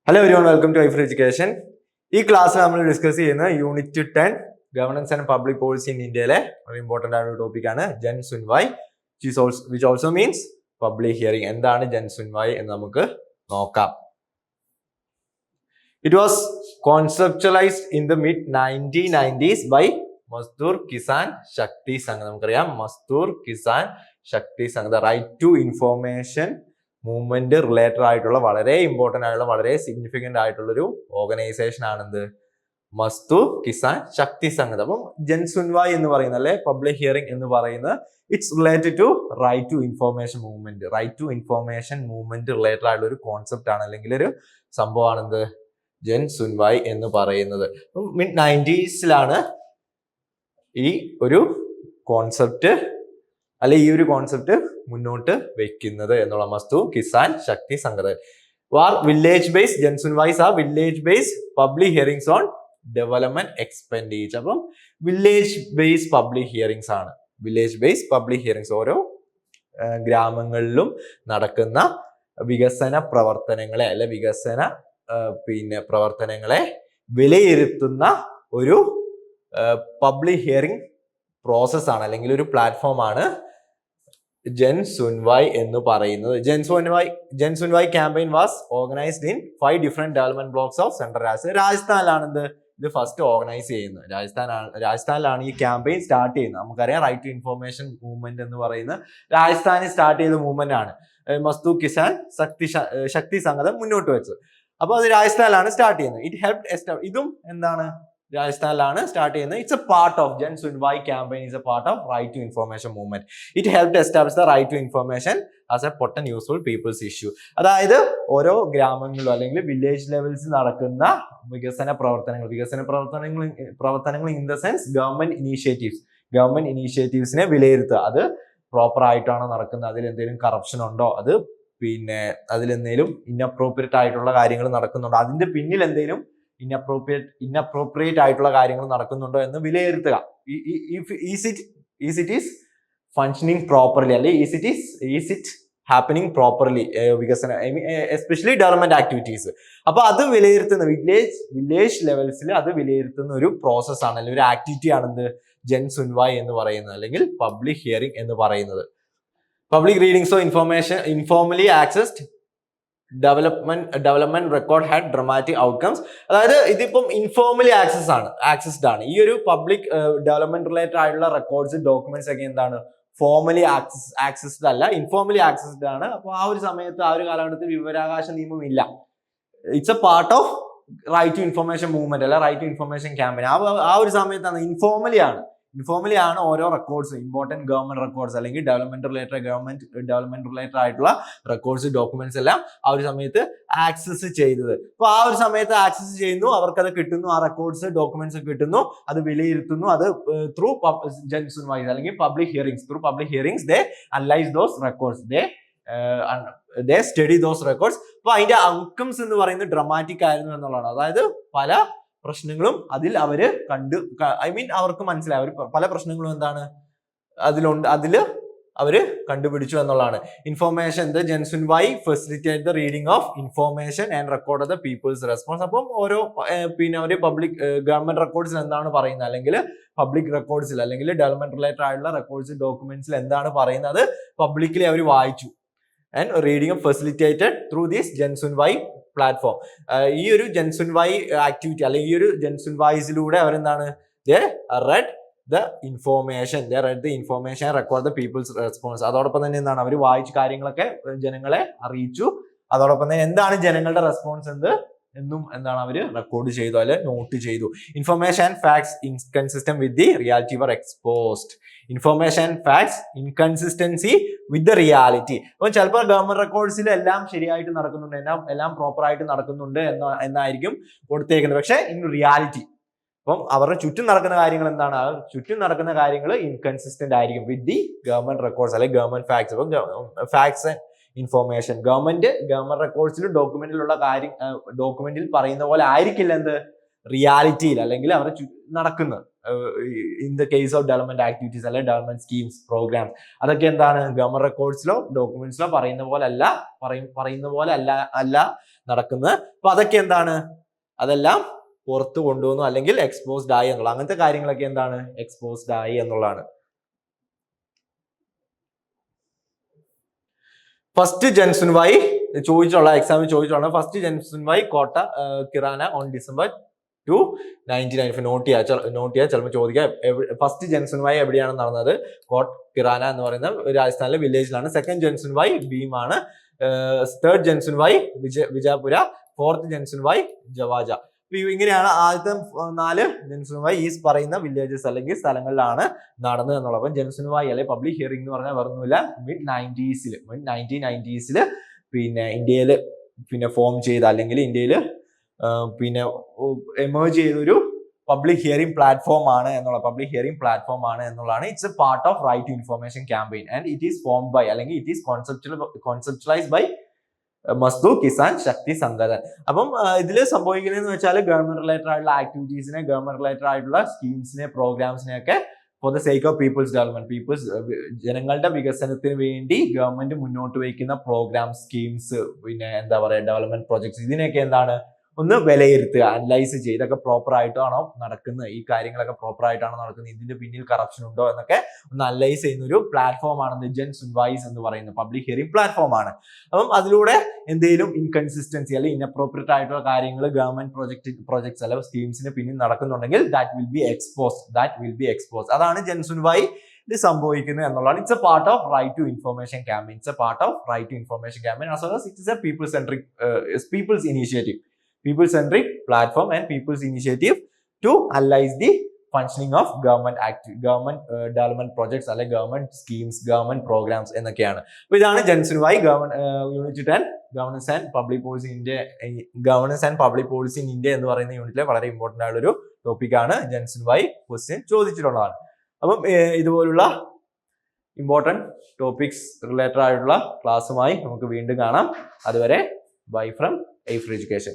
Hello everyone, welcome to iFree Education. ഈ ക്ലാസ്സിൽ നമ്മൾ ഡിസ്കസ് ചെയ്യുന്ന unit 10 governance and public policy in ഇന്ത്യയിലെ വളരെ ഇമ്പോർട്ടന്റ് ആയ ഒരു ടോപ്പിക്കാണ് Jan Sunwai which also means public hearing. എന്താണ് ജൻ സുൻ വായ് എന്ന് നമുക്ക് നോക്കാം. It was conceptualised in the mid 1990s by Mazdoor Kisan Shakti Sangh. നമുക്കറിയാം Mazdoor Kisan Shakti Sangh, the right to information movement related ആയിട്ടുള്ള വളരെ ഇമ്പോർട്ടന്റ് ആയിട്ടുള്ള വളരെ സിഗ്നിഫിക്കന്റ് ആയിട്ടുള്ള ഒരു ഓർഗനൈസേഷൻ ആണെന്ത് മസ്ദൂർ കിസാൻ ശക്തി സംഘ്. അപ്പം ജൻ സുൻ വായ് എന്ന് പറയുന്നത് അല്ലെ പബ്ലിക് ഹിയറിംഗ് എന്ന് പറയുന്നത് it's related to right to information movement. Right to information movement related ആയിട്ടുള്ള ഒരു കോൺസെപ്റ്റ് ആണ് അല്ലെങ്കിൽ ഒരു സംഭവമാണ് എന്ത് ജൻ സുൻ വായ് എന്ന് പറയുന്നത്. മിഡ് 90s ഈ ഒരു കോൺസെപ്റ്റ് അല്ലെ ഈ ഒരു കോൺസെപ്റ്റ് മുന്നോട്ട് വെക്കുന്നത് എന്നുള്ള മസ്ദൂർ കിസാൻ ശക്തി സംഘ്. വാർ village based Jan Sunwais are village based public hearings on development expenditure. അപ്പം വില്ലേജ് ബേസ്ഡ് പബ്ലിക് ഹിയറിംഗ്സ് ആണ്. വില്ലേജ് ബേസ്ഡ് പബ്ലിക് ഹിയറിംഗ്സ് ഓരോ ഗ്രാമങ്ങളിലും നടക്കുന്ന വികസന പ്രവർത്തനങ്ങളെ അല്ലെ വികസന പ്രവർത്തനങ്ങളെ വിലയിരുത്തുന്ന ഒരു പബ്ലിക് ഹിയറിംഗ് പ്രോസസ് ആണ് അല്ലെങ്കിൽ ഒരു പ്ലാറ്റ്ഫോം ആണ് ജൻ സുൻ വായ് എന്ന് പറയുന്നത്. Jan Sunwai campaign was organised in 5 different development blocks of central രാജസ്ഥാനിലാണ് ഇത് ഫസ്റ്റ് ഓർഗനൈസ് ചെയ്യുന്നത്. രാജസ്ഥാനിലാണ് ഈ ക്യാമ്പയിൻ സ്റ്റാർട്ട് ചെയ്യുന്നത്. നമുക്കറിയാം റൈറ്റ് ടു ഇൻഫോർമേഷൻ മൂവ്മെന്റ് എന്ന് പറയുന്നത് രാജസ്ഥാനിൽ സ്റ്റാർട്ട് ചെയ്ത മൂവ്മെന്റ് ആണ്. മസ്ദൂർ കിസാൻ ശക്തി സംഘം മുന്നോട്ട് വെച്ചത്. അപ്പൊ അത് രാജസ്ഥാനിലാണ് സ്റ്റാർട്ട് ചെയ്യുന്നത്. ഇറ്റ് ഹെൽപ് ഇതും എന്താണ് രാജസ്ഥാനിലാണ് സ്റ്റാർട്ട് ചെയ്യുന്നത്. It's a part of Jan Sunwai campaign is a part of right to information movement. It help establish the right to information as a potent useful people's issue. അതായത് ഓരോ ഗ്രാമങ്ങളിലും അല്ലെങ്കിൽ വില്ലേജ് ലെവൽസിൽ നടക്കുന്ന വികസന പ്രവർത്തനങ്ങൾ ഇൻ ദ സെൻസ് ഗവൺമെന്റ് ഇനീഷ്യേറ്റീവ്സിനെ വിലയിരുത്തുക. അത് പ്രോപ്പർ ആയിട്ടാണോ നടക്കുന്നത്, അതിൽ എന്തെങ്കിലും കറപ്ഷൻ ഉണ്ടോ, അത് അതിലെന്തെങ്കിലും ഇൻഅപ്രോപ്രിയേറ്റ് ആയിട്ടുള്ള കാര്യങ്ങൾ നടക്കുന്നുണ്ടോ, അതിന്റെ പിന്നിൽ എന്തെങ്കിലും ഇൻഅപ്രോപ്രിയേറ്റ് ആയിട്ടുള്ള കാര്യങ്ങൾ നടക്കുന്നുണ്ടോ എന്ന് വിലയിരുത്തുക. ഈസ് ഇറ്റ് ഫങ്ഷനിങ് പ്രോപ്പർലി അല്ലെ ഈസ് ഇറ്റ് ഹാപ്പനിങ് പ്രോപ്പർലി വികസന എസ്പെഷ്യലി ഡെവലപ്മെന്റ് ആക്ടിവിറ്റീസ്. അപ്പൊ അത് വിലയിരുത്തുന്ന വില്ലേജ് ലെവൽസിൽ അത് വിലയിരുത്തുന്ന ഒരു പ്രോസസ് ആണ് അല്ലെങ്കിൽ ഒരു ആക്ടിവിറ്റി ആണ് ജൻ സുൻ വായ് എന്ന് പറയുന്നത് അല്ലെങ്കിൽ പബ്ലിക് ഹിയറിംഗ് എന്ന് പറയുന്നത്. Public readings of information informally accessed development record had dramatic outcomes. അതായത് ഇതിപ്പം ഇൻഫോർമലി ആക്സസ്ഡ് ആണ്. ഈ ഒരു പബ്ലിക് ഡെവലപ്മെന്റ് റിലേറ്റഡ് ആയിട്ടുള്ള റെക്കോർഡ്സ് ഡോക്യുമെന്റ്സ് ഒക്കെ എന്താണ് ഫോർമലി ആക്സസ്ഡ് അല്ല, ഇൻഫോർമലി ആക്സസ്ഡ് ആണ്. അപ്പൊ ആ ഒരു സമയത്ത് ആ ഒരു കാലഘട്ടത്തിൽ വിവരാവകാശ നിയമം ഇല്ല. It's a part of right to information movement അല്ല റൈറ്റ് ടു ഇൻഫോർമേഷൻ ക്യാമ്പയിൻ. ആ ഒരു സമയത്താണ് ഇൻഫോർമലി ആണ് ഓരോ റെക്കോർഡ്സ് ഇമ്പോർട്ടന്റ് ഗവൺമെന്റ് റെക്കോർഡ്സ് അല്ലെങ്കിൽ ഡെവലപ്മെന്റ് റിലേറ്റഡ് ആയിട്ടുള്ള റെക്കോർഡ്സ് ഡോക്യുമെന്റ്സ് എല്ലാം ആ ഒരു സമയത്ത് ആക്സസ് ചെയ്തത്. അപ്പൊ ആ ഒരു സമയത്ത് ആക്സസ് ചെയ്യുന്നു, അവർക്കത് കിട്ടുന്നു, ആ റെക്കോർഡ്സ് ഡോക്യുമെന്റ്സ് കിട്ടുന്നു, അത് വിലയിരുത്തുന്നു. അത് ത്രൂ ജൻ സുൻ വായ് അല്ലെങ്കിൽ public hearings they analyse those records, they study those records. അപ്പൊ അതിന്റെ ഔട്ട്കംസ് എന്ന് പറയുന്നത് ഡ്രമാറ്റിക് ആയിരുന്നു എന്നുള്ളതാണ്. അതായത് പല പ്രശ്നങ്ങളും അതിൽ അവര് അവർക്ക് മനസ്സിലായി. അവർ പല പ്രശ്നങ്ങളും എന്താണ് അതില് അവര് കണ്ടുപിടിച്ചു എന്നുള്ളതാണ്. Information the Jan Sunwai facilitate the reading of information and record the people's response. അപ്പം ഓരോ ഒരു പബ്ലിക് ഗവൺമെന്റ് റെക്കോർഡ്സിൽ എന്താണ് പറയുന്നത് അല്ലെങ്കിൽ പബ്ലിക് റെക്കോർഡ്സിൽ അല്ലെങ്കിൽ ഡെവലപ്മെന്റ് റിലേറ്റഡ് ആയിട്ടുള്ള റെക്കോർഡ്സ് ഡോക്യുമെന്റ്സിൽ എന്താണ് പറയുന്നത് പബ്ലിക്കലി അവർ വായിച്ചു. And reading facilitated through this Jan Sunwai platform. ഈ ഒരു ജൻ സുൻ വായ് ആക്ടിവിറ്റി അല്ലെങ്കിൽ ഈ ഒരു ജൻ സുൻ വായ്സിലൂടെ അവരെന്താണ് read the information record the people's response. അതോടൊപ്പം തന്നെ എന്താണ് അവർ വായിച്ച കാര്യങ്ങളൊക്കെ ജനങ്ങളെ അറിയിച്ചു. അതോടൊപ്പം തന്നെ എന്താണ് ജനങ്ങളുടെ റെസ്പോൺസ് എന്നും എന്താണ് അവര് റെക്കോർഡ് ചെയ്തു അല്ലെ നോട്ട് ചെയ്തു. Information and facts inconsistent with the reality were exposed. Information and facts inconsistency with the reality. അപ്പം ചിലപ്പോൾ ഗവൺമെന്റ് റെക്കോർഡ്സിൽ എല്ലാം ശരിയായിട്ട് നടക്കുന്നുണ്ട്, എല്ലാം പ്രോപ്പർ ആയിട്ട് നടക്കുന്നുണ്ട് എന്നായിരിക്കും കൊടുത്തേക്കുന്നത്. പക്ഷെ ഇൻ റിയാലിറ്റി അപ്പം അവരുടെ ചുറ്റും നടക്കുന്ന കാര്യങ്ങൾ എന്താണ്, ചുറ്റും നടക്കുന്ന കാര്യങ്ങൾ ഇൻകൺസിസ്റ്റന്റ് ആയിരിക്കും വിത്ത് ദി ഗവൺമെന്റ് റെക്കോർഡ്സ് അല്ലെങ്കിൽ ഗവൺമെന്റ് ഫാക്ട്സ്. അപ്പം ഫാക്ട്സ് ആൻഡ് ഇൻഫോർമേഷൻ ഗവൺമെന്റ് റെക്കോർഡ്സിലും ഡോക്യുമെന്റിൽ പറയുന്ന പോലെ ആയിരിക്കില്ല റിയാലിറ്റിയിൽ അല്ലെങ്കിൽ അവർ നടക്കുന്നത്. In the case of development activities അല്ലെങ്കിൽ ഡെവലപ്മെന്റ് സ്കീംസ് പ്രോഗ്രാംസ് അതൊക്കെ എന്താണ് ഗവൺമെന്റ് റെക്കോർഡ്സിലോ ഡോക്യുമെന്റ്സിലോ പറയുന്ന പോലെ അല്ല നടക്കുന്നത്. അപ്പൊ അതൊക്കെ എന്താണ്, അതെല്ലാം പുറത്ത് കൊണ്ടുവന്നു അല്ലെങ്കിൽ എക്സ്പോസ്ഡ് ആയി എന്നുള്ള അങ്ങനത്തെ കാര്യങ്ങളൊക്കെ എന്താണ് എക്സ്പോസ്ഡ് ആയി എന്നുള്ളതാണ്. ഫസ്റ്റ് ജൻസുൻവായി ചോദിച്ചുള്ള എക്സാമിൽ ചോദിച്ചുള്ള ഫസ്റ്റ് ജൻസുൻവായി കോട്ട കിറാന ഓൺ December 2, 1995. നോട്ട് ചെയ്യാം ചിലപ്പോൾ ചോദിക്കാം. ഫസ്റ്റ് ജൻസുൻവായി എവിടെയാണ് നടന്നത്? കോട്ട് കിറാന എന്ന് പറയുന്ന രാജസ്ഥാനിലെ വില്ലേജിലാണ്. സെക്കൻഡ് ജൻസുൻവായി ഭീമാണ്. തേർഡ് ജൻസുൻവായി വിജയപുര. ഫോർത്ത് ജൻസുൻവായി ജവാജ. ഇങ്ങനെയാണ് ആദ്യത്തെ 4 ജൻസുൻവായി ഈ പറയുന്ന വില്ലേജസ് അല്ലെങ്കിൽ സ്ഥലങ്ങളിലാണ് നടന്നത് എന്നുള്ളത്. അപ്പം ജൻസുൻവായി അല്ലെ പബ്ലിക് ഹിയറിംഗ് എന്ന് പറഞ്ഞാൽ വേറൊന്നുമില്ല, മിഡ് 1990s പിന്നെ ഇന്ത്യയിൽ പിന്നെ ഫോം ചെയ്ത അല്ലെങ്കിൽ ഇന്ത്യയിൽ പിന്നെ എമേർജ് ചെയ്തൊരു പബ്ലിക് ഹിയറിംഗ് പ്ലാറ്റ്ഫോം ആണ് എന്നുള്ളതാണ്. It's a part of right to information campaign and it is formed by അല്ലെങ്കിൽ it is conceptualised by Mazdoor Kisan Shakti Sangathan. അപ്പം ഇതിൽ സംഭവിക്കുന്നതെന്ന് വെച്ചാൽ ഗവൺമെന്റ് റിലേറ്റഡ് ആയിട്ടുള്ള ആക്ടിവിറ്റീസിനെ, ഗവൺമെന്റ് റിലേറ്റഡ് ആയിട്ടുള്ള സ്കീംസിനെ, പ്രോഗ്രാംസിനെ ഒക്കെ for the sake of people's development, ജനങ്ങളുടെ വികസനത്തിന് വേണ്ടി ഗവൺമെന്റ് മുന്നോട്ട് വയ്ക്കുന്ന പ്രോഗ്രാം, സ്കീംസ്, പിന്നെ എന്താ പറയുക ഡെവലപ്മെന്റ് പ്രോജക്ട്സ്, ഇതിനെയൊക്കെ എന്താണ് ഒന്ന് വിലയിരുത്തുക, അനലൈസ് ചെയ്ത് ഇതൊക്കെ പ്രോപ്പർ ആയിട്ടാണോ നടക്കുന്നത്, ഈ കാര്യങ്ങളൊക്കെ പ്രോപ്പർ ആയിട്ടാണോ നടക്കുന്നത്, ഇതിന്റെ പിന്നിൽ കറപ്ഷൻ ഉണ്ടോ എന്നൊക്കെ ഒന്ന് അനലൈസ് ചെയ്യുന്ന ഒരു പ്ലാറ്റ്ഫോം ആണ് ജൻസുൻവായ്സ് എന്ന് പറയുന്ന പബ്ലിക് ഹിയറിംഗ് പ്ലാറ്റ്ഫോം ആണ്. അപ്പം അതിലൂടെ എന്തെങ്കിലും ഇൻകൺസിസ്റ്റൻസി അല്ലെങ്കിൽ ഇൻഅപ്രോപ്രിയറ്റ് ആയിട്ടുള്ള കാര്യങ്ങൾ ഗവൺമെന്റ് പ്രോജക്ട്സ് അല്ലെങ്കിൽ സ്കീംസിന് പിന്നിൽ നടക്കുന്നുണ്ടെങ്കിൽ ദാറ്റ് വിൽ ബി എക്സ്പോസ്. അതാണ് ജൻസുൻവായി ഇത് സംഭവിക്കുന്നത് എന്നുള്ളതാണ്. It's a part of right to information campaign. As well as it is a people-centric platform and people's initiative to analyze the functioning of government development projects അല്ലെങ്കിൽ government schemes, government programs എന്നൊക്കെയാണ്. അപ്പോൾ ഇതാണ് Jansunwai unit 10 governance and public policy in India എന്ന് പറയുന്ന യൂണിറ്റിലെ വളരെ important ആയിട്ടുള്ള ഒരു ടോപ്പിക്കാണ്. ജൻസുൻവായി ക്വസ്റ്റ്യൻ ചോദിച്ചിട്ടുള്ളതാണ്. അപ്പം ഇതുപോലുള്ള ഇമ്പോർട്ടന്റ് ടോപ്പിക്സ് റിലേറ്റഡ് ആയിട്ടുള്ള ക്ലാസ്സുമായി നമുക്ക് വീണ്ടും കാണാം. അതുവരെ ബൈ ഫ്രം A4 Education.